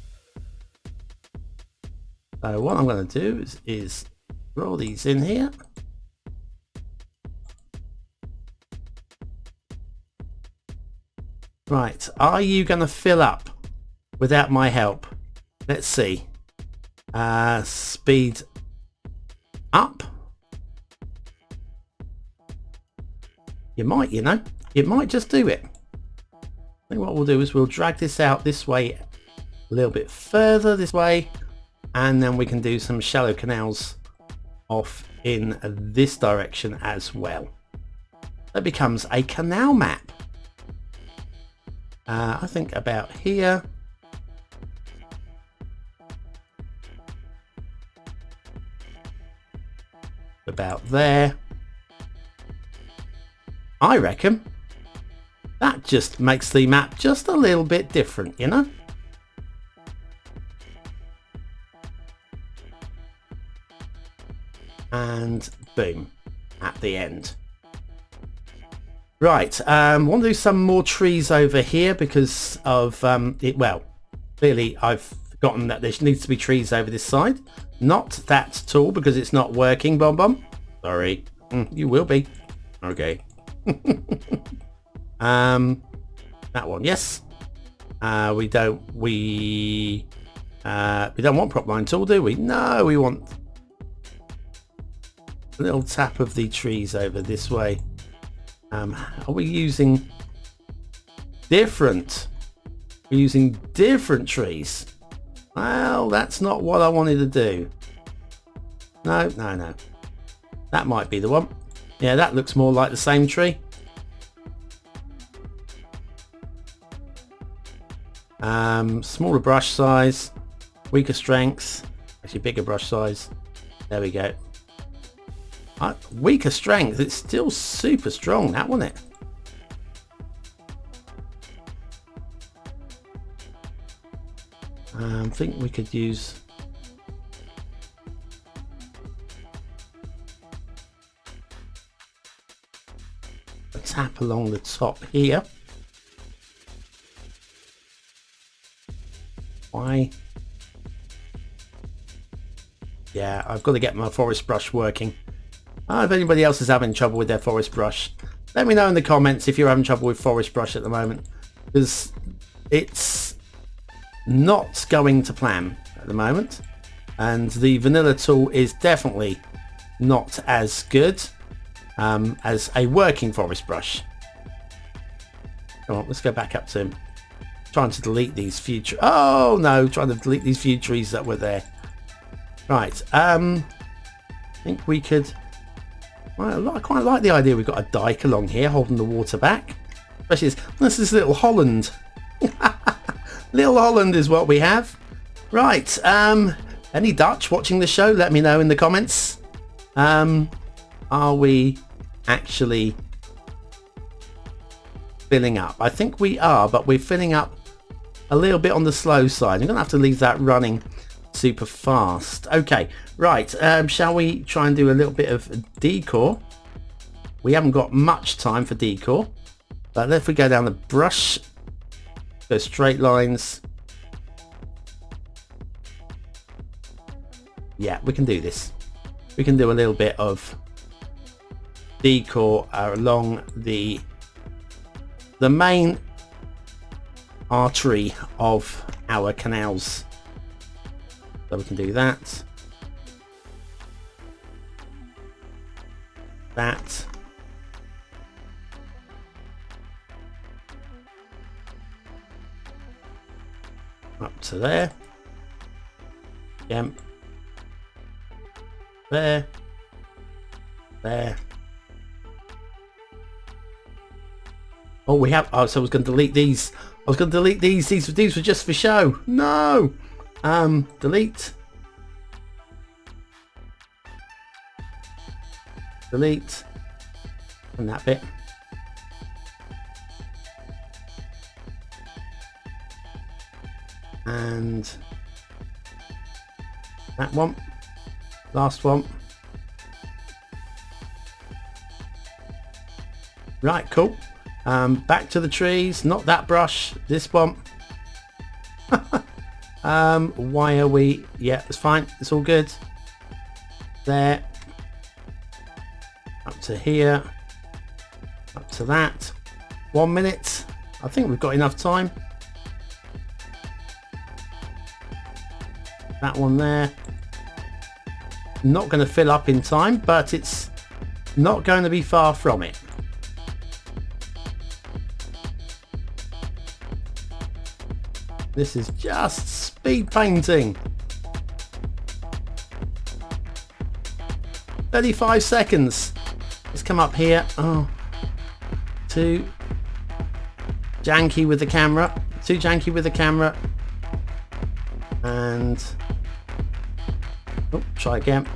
So what I'm going to do is roll these in here. Right, are you going to fill up without my help? Let's see. Speed up. You might, you know. It might just do it. think what we'll do is we'll drag this out this way a little bit further this way, and then we can do some shallow canals off in this direction as well. That becomes a canal map. I think about here. About there. I reckon that just makes the map just a little bit different, you know? And boom, at the end. Right, want to do some more trees over here because of well, clearly I've forgotten that there needs to be trees over this side. Not that at all because it's not working, BonBonB. Sorry, you will be. Okay. That one, yes. We don't want prop line tool, do we? No, we want a little tap of the trees over this way. Are we using different? We're using different trees. Well, that's not what I wanted to do. No. That might be the one. Yeah, that looks more like the same tree. Smaller brush size, weaker strength, actually bigger brush size. There we go. Weaker strength, it's still super strong, that wasn't it? I think we could use a tap along the top here. Why? Yeah, I've got to get my forest brush working. If anybody else is having trouble with their forest brush, let me know in the comments if you're having trouble with forest brush at the moment, because it's not going to plan at the moment, and the vanilla tool is definitely not as good as a working forest brush. Come on, let's go back up to him. Trying to delete these few trees. Oh no, trying to delete these few trees that were there. Right, I think we could. Well, I quite like the idea we've got a dike along here holding the water back. Especially this is little Holland. Little Holland is what we have. Right, any Dutch watching the show, let me know in the comments. Are we actually filling up? I think we are, but we're filling up a little bit on the slow side. I'm gonna have to leave that running super fast. Okay, right, shall we try and do a little bit of decor? We haven't got much time for decor, but if we go down the brush, go straight lines. Yeah, we can do this. We can do a little bit of decor along the main artery of our canals. So we can do that. That. Up to there. Yep. There. There. Oh, we have. Oh, so I was going to delete these. I was going to delete these. These were just for show. No. Delete. Delete. And that bit. And that one. Last one. Right, cool. Back to the trees. Not that brush. This one. Why are we? Yeah, it's fine. It's all good. There. Up to here. Up to that. 1 minute. I think we've got enough time. That one there. Not going to fill up in time, but it's not going to be far from it. This is just speed painting. 35 seconds. Let's come up here. Oh, too janky with the camera. Too janky with the camera. And oh, try again.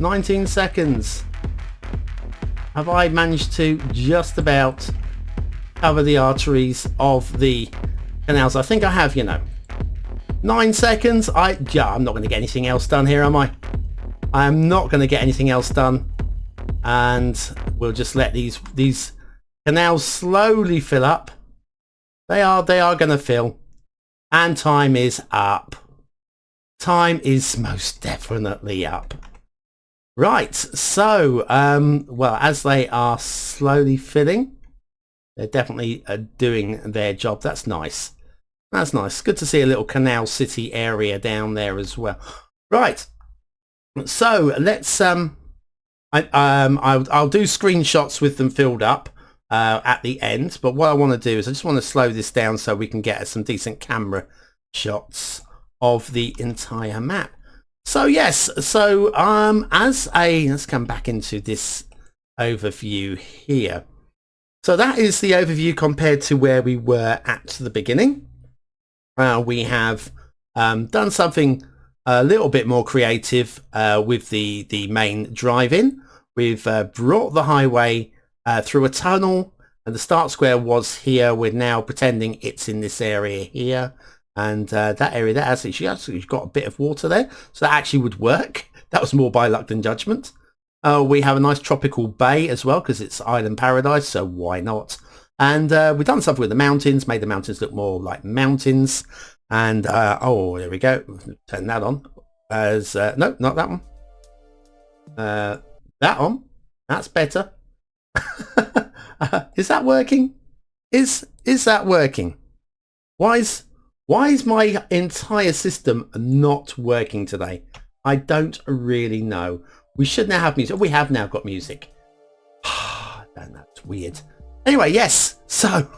19 seconds. Have I managed to just about cover the arteries of the canals? I think I have, you know. 9 seconds. I'm not going to get anything else done here, am I? I am not going to get anything else done. And we'll just let these canals slowly fill up. They are going to fill. And time is up. Time is most definitely up. Right, so, well, as they are slowly filling, they're definitely doing their job. That's nice. That's nice. Good to see a little Canal City area down there as well. Right, so let's, I'll do screenshots with them filled up at the end, but what I want to do is I just want to slow this down so we can get some decent camera shots of the entire map. So yes, so let's come back into this overview here. So that is the overview compared to where we were at the beginning. We have done something a little bit more creative with the main drive-in. We've brought the highway through a tunnel, and the start square was here. We're now pretending it's in this area here. And that area there has actually got a bit of water there, so that actually would work. That was more by luck than judgment. We have a nice tropical bay as well because it's island paradise, so why not? And we've done something with the mountains, made the mountains look more like mountains. And oh, there we go. Turn that on. As no, not that one. That one. That's better. Is that working? Is that working? Why is my entire system not working today? I don't really know. We should now have music. We have now got music. That's weird. Anyway, yes. So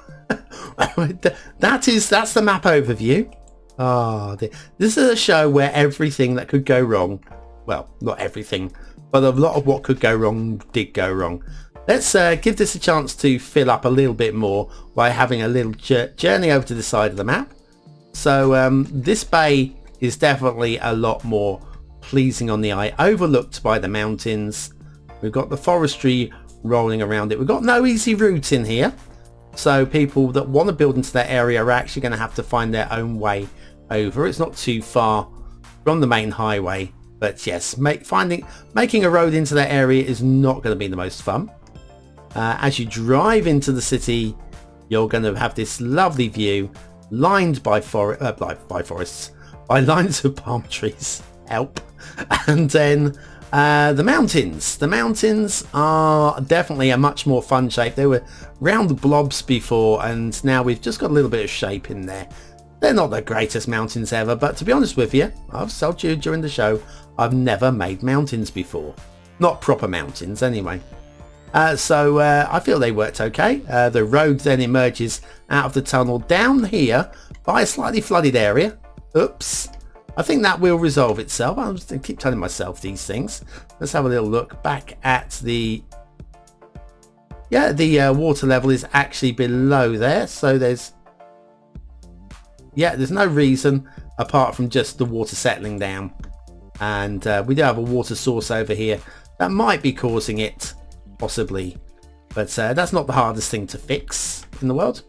that's the map overview. This is a show where everything that could go wrong, well, not everything, but a lot of what could go wrong did go wrong. Let's give this a chance to fill up a little bit more by having a little journey over to the side of the map. So this bay is definitely a lot more pleasing on the eye, overlooked by the mountains. We've got the forestry rolling around it. We've got no easy route in here, so people that want to build into that area are actually going to have to find their own way over. It's not too far from the main highway, but yes, making a road into that area is not going to be the most fun. As you drive into the city, you're going to have this lovely view lined by forests, by lines of palm trees. Help. And then the mountains. The mountains are definitely a much more fun shape. They were round blobs before, and now we've just got a little bit of shape in there. They're not the greatest mountains ever, but to be honest with you, I've told you during the show, I've never made mountains before. Not proper mountains anyway. So I feel they worked okay. The road then emerges out of the tunnel down here by a slightly flooded area. Oops. I think that will resolve itself. I keep telling myself these things. Let's have a little look back at the... Yeah, the water level is actually below there. So there's no reason apart from just the water settling down. And we do have a water source over here that might be causing it. Possibly, but that's not the hardest thing to fix in the world.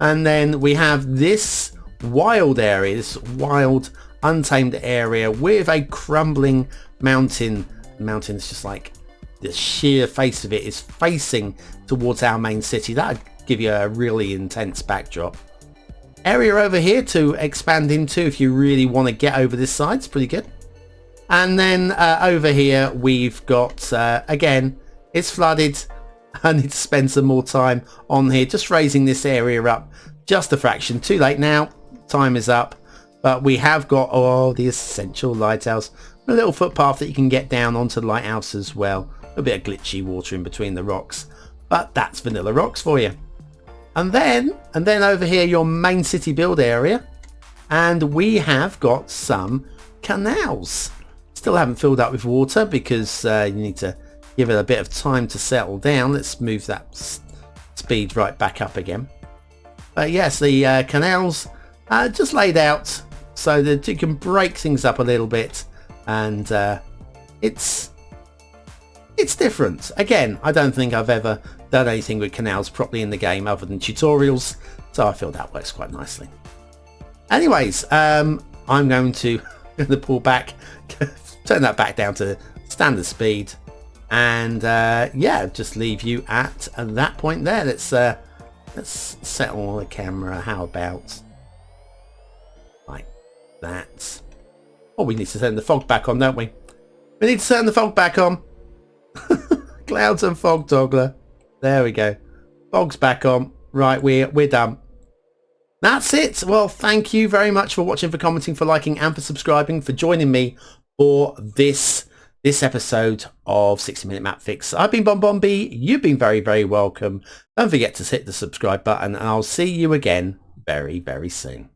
And then we have this wild area, this wild untamed area with a crumbling mountain. The mountain's just like the sheer face of it is facing towards our main city. That'd give you a really intense backdrop. Area over here to expand into if you really want to get over this side. It's pretty good. And then over here we've got again, it's flooded. I need to spend some more time on here just raising this area up just a fraction. Too late now, time is up, but we have got the essential lighthouse, a little footpath that you can get down onto the lighthouse as well. A bit of glitchy water in between the rocks, but that's vanilla rocks for you. And then over here, your main city build area. And we have got some canals. Still haven't filled up with water because you need to give it a bit of time to settle down. Let's move that speed right back up again. But yes, the canals just laid out so that you can break things up a little bit, and it's different. Again, I don't think I've ever done anything with canals properly in the game other than tutorials, so I feel that works quite nicely. Anyways, I'm going to pull back, turn that back down to standard speed, and yeah, just leave you at that point there. Let's settle the camera. How about like that? Oh, we need to turn the fog back on, don't we? We need to turn the fog back on. Clouds and fog toggler. There we go. Fog's back on. Right, we're done. That's it. Well, thank you very much for watching, for commenting, for liking, and for subscribing, for joining me for this episode of 60-Minute Map Fix. I've been BonBonB. You've been very, very welcome. Don't forget to hit the subscribe button, and I'll see you again very, very soon.